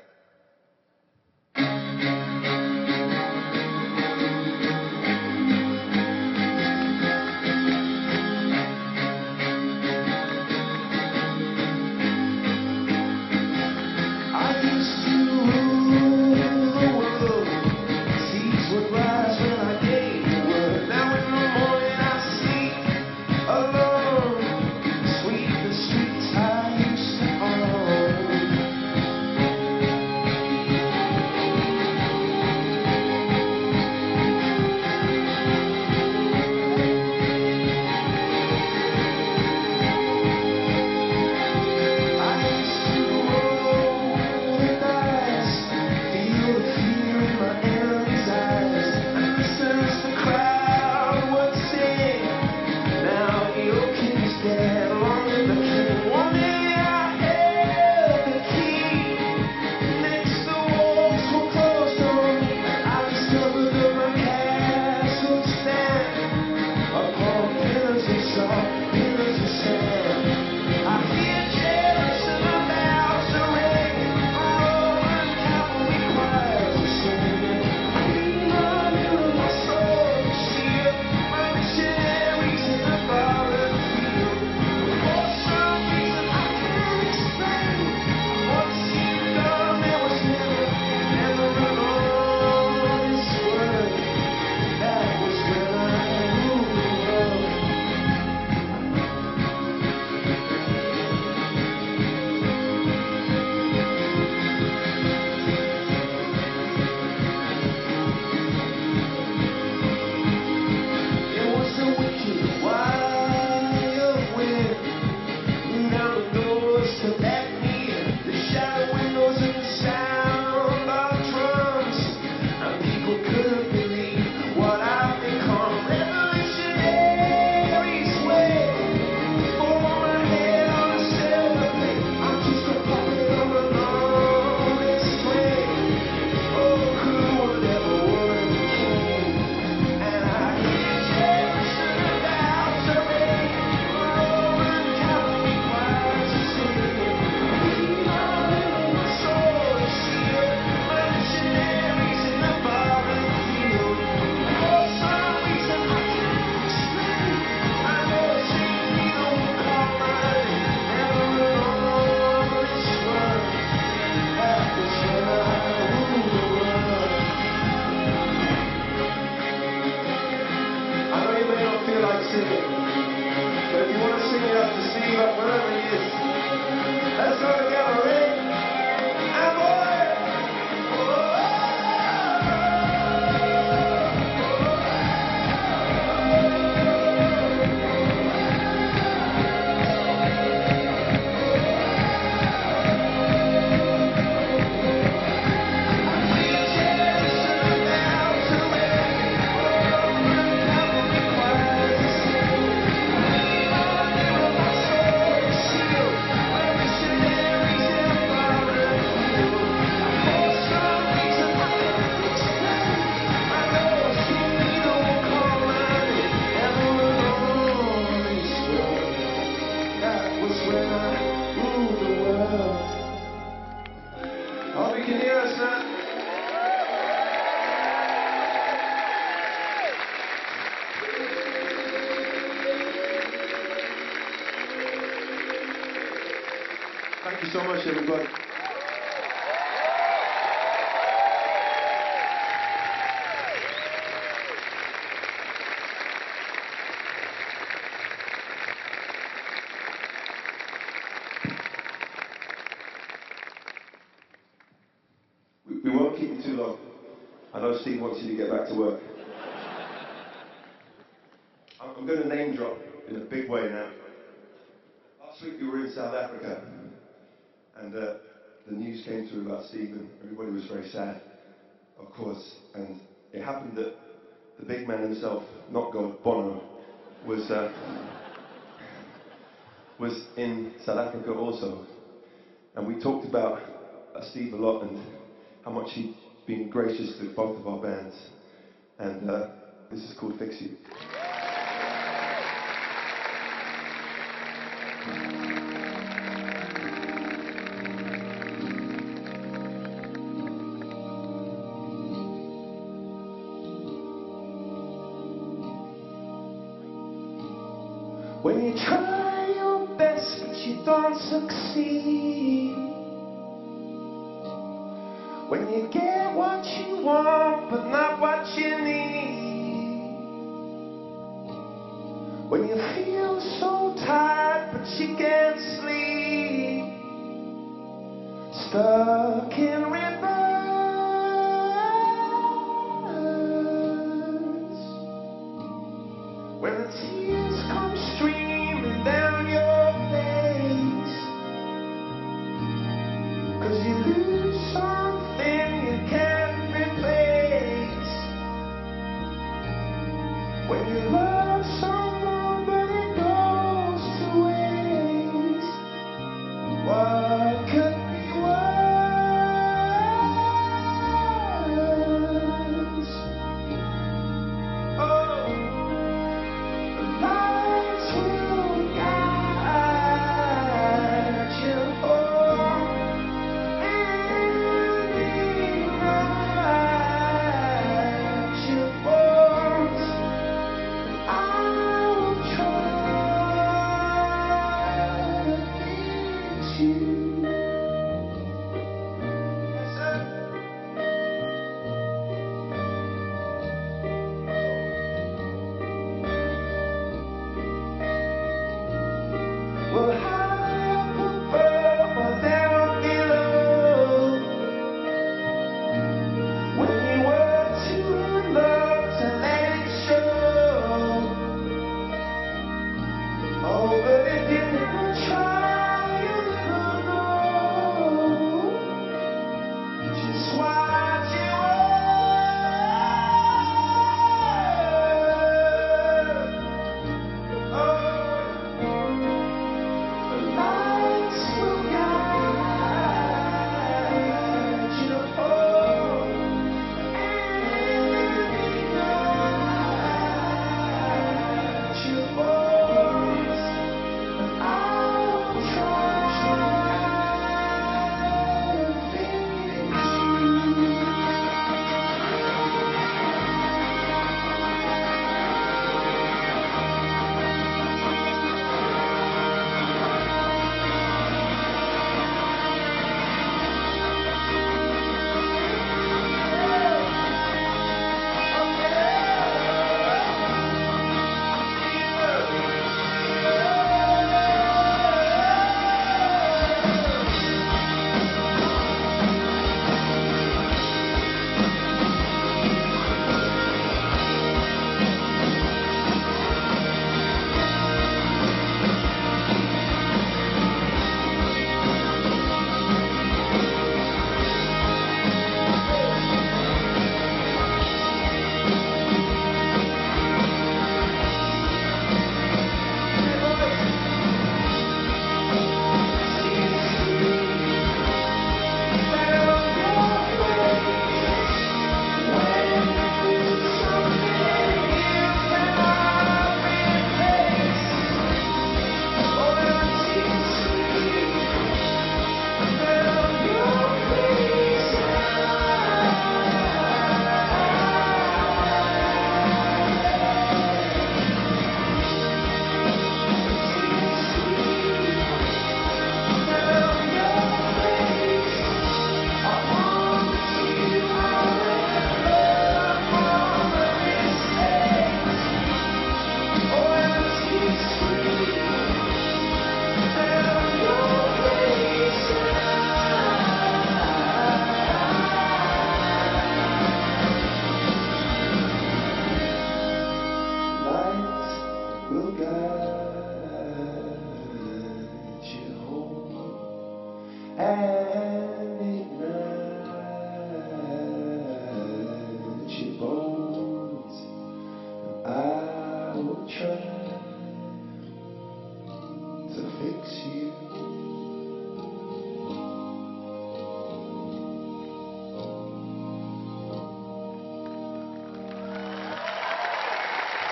Thank you so much, everybody. Steve wants you to get back to work. I'm going to name drop in a big way now. Last week we were in South Africa, and the news came through about Steve, and everybody was very sad, of course. And it happened that the big man himself, not God, Bono, was in South Africa also. And we talked about Steve a lot and how much he'd been gracious to both of our bands. And this is called Fix You. When you try your best but you don't succeed, when you get what you want but not what you need, when you feel so tired but you can't sleep, stuck in reverse, when the tears come streaming down your face, 'cause you lose something you can't replace, when you love someone but it goes to waste, what could be worse? Oh, the lights will guide you home, and rewrite your bones.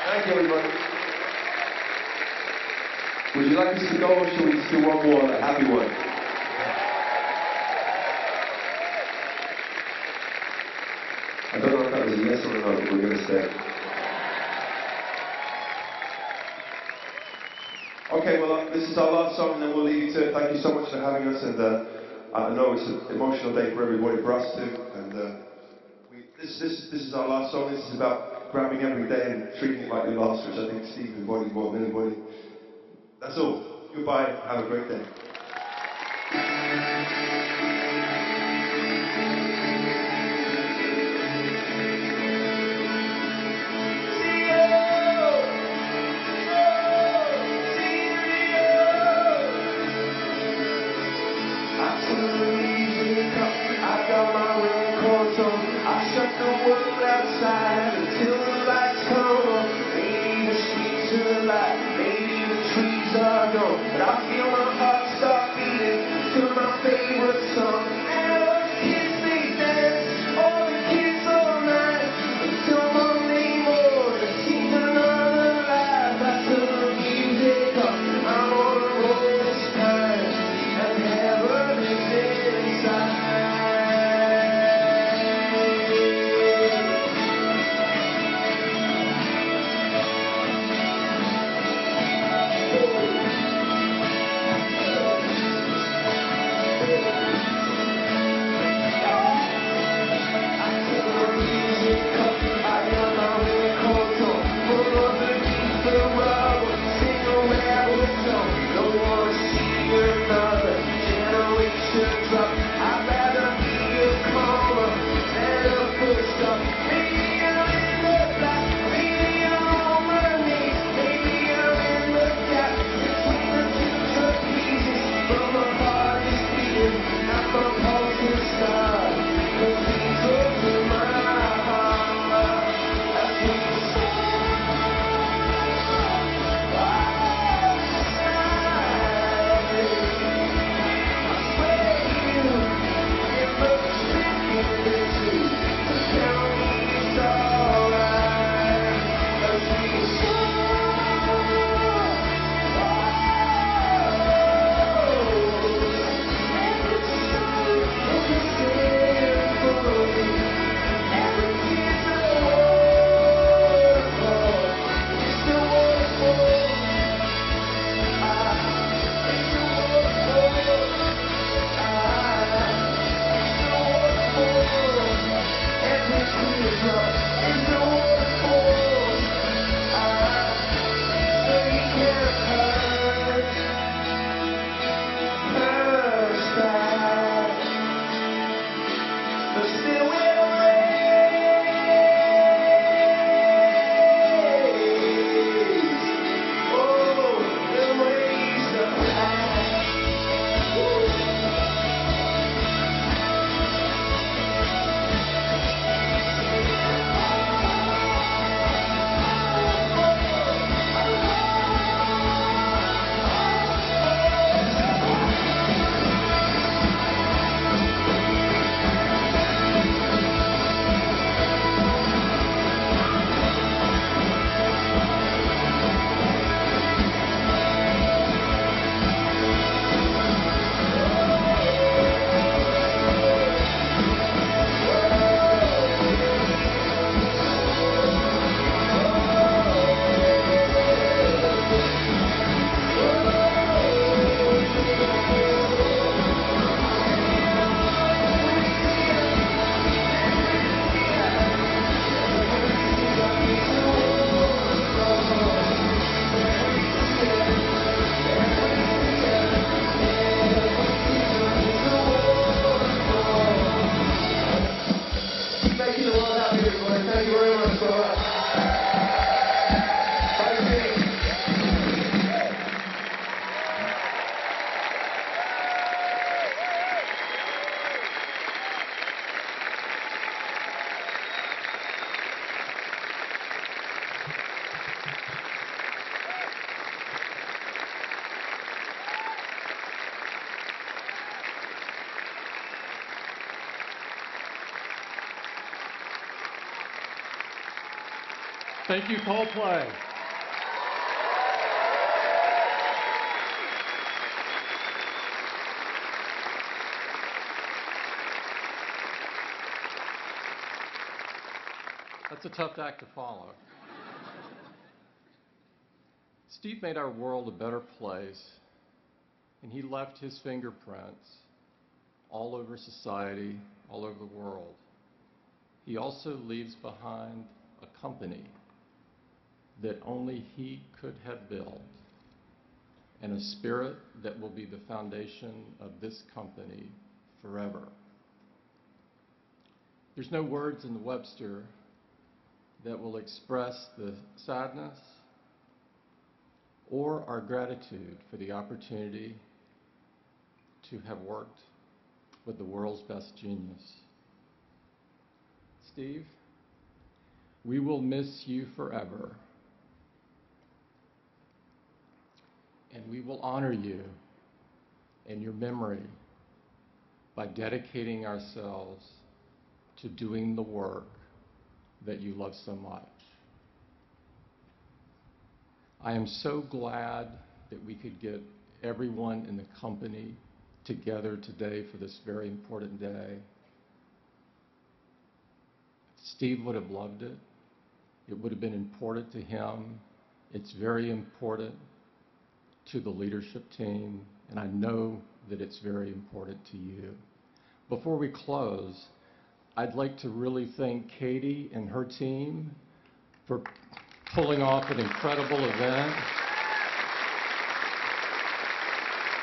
Thank you, everybody. Would you like us to go, or shall we just do one more, a happy one? I don't know if that was a yes or a no, but we're going to stay. Okay, well, this is our last song, and then we'll leave you to it. Thank you so much for having us, and I know it's an emotional day for everybody, for us too, and this is our last song. This is about grabbing every day and treating it like your last, which I think Steve embodied more than anybody. That's all. Goodbye. Have a great day. But I feel my heart start beating to my favorite song. And all the kids they dance, all the kids all night, until Monday morning it seems another life. I turn the music up, I'm on a roll this time, and heaven is inside. Thank you, Coldplay. That's a tough act to follow. Steve made our world a better place, and he left his fingerprints all over society, all over the world. He also leaves behind a company that only he could have built, and a spirit that will be the foundation of this company forever. There's no words in the Webster that will express the sadness or our gratitude for the opportunity to have worked with the world's best genius. Steve, we will miss you forever, and we will honor you and your memory by dedicating ourselves to doing the work that you love so much. I am so glad that we could get everyone in the company together today for this very important day. Steve would have loved it. It would have been important to him. It's very important to the leadership team, and I know that it's very important to you. Before we close, I'd like to really thank Katie and her team for pulling off an incredible event.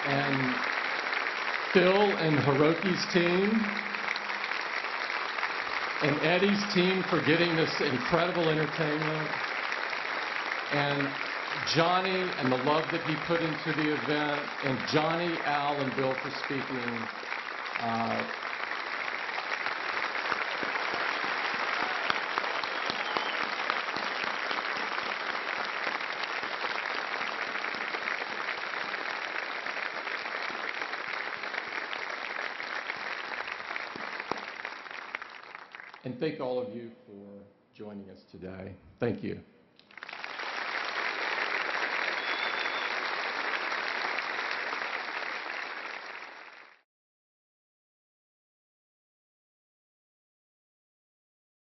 And Phil and Hiroki's team, and Eddie's team for getting this incredible entertainment, and Johnny and the love that he put into the event, and Johnny, Al, and Bill for speaking. And thank all of you for joining us today. Thank you.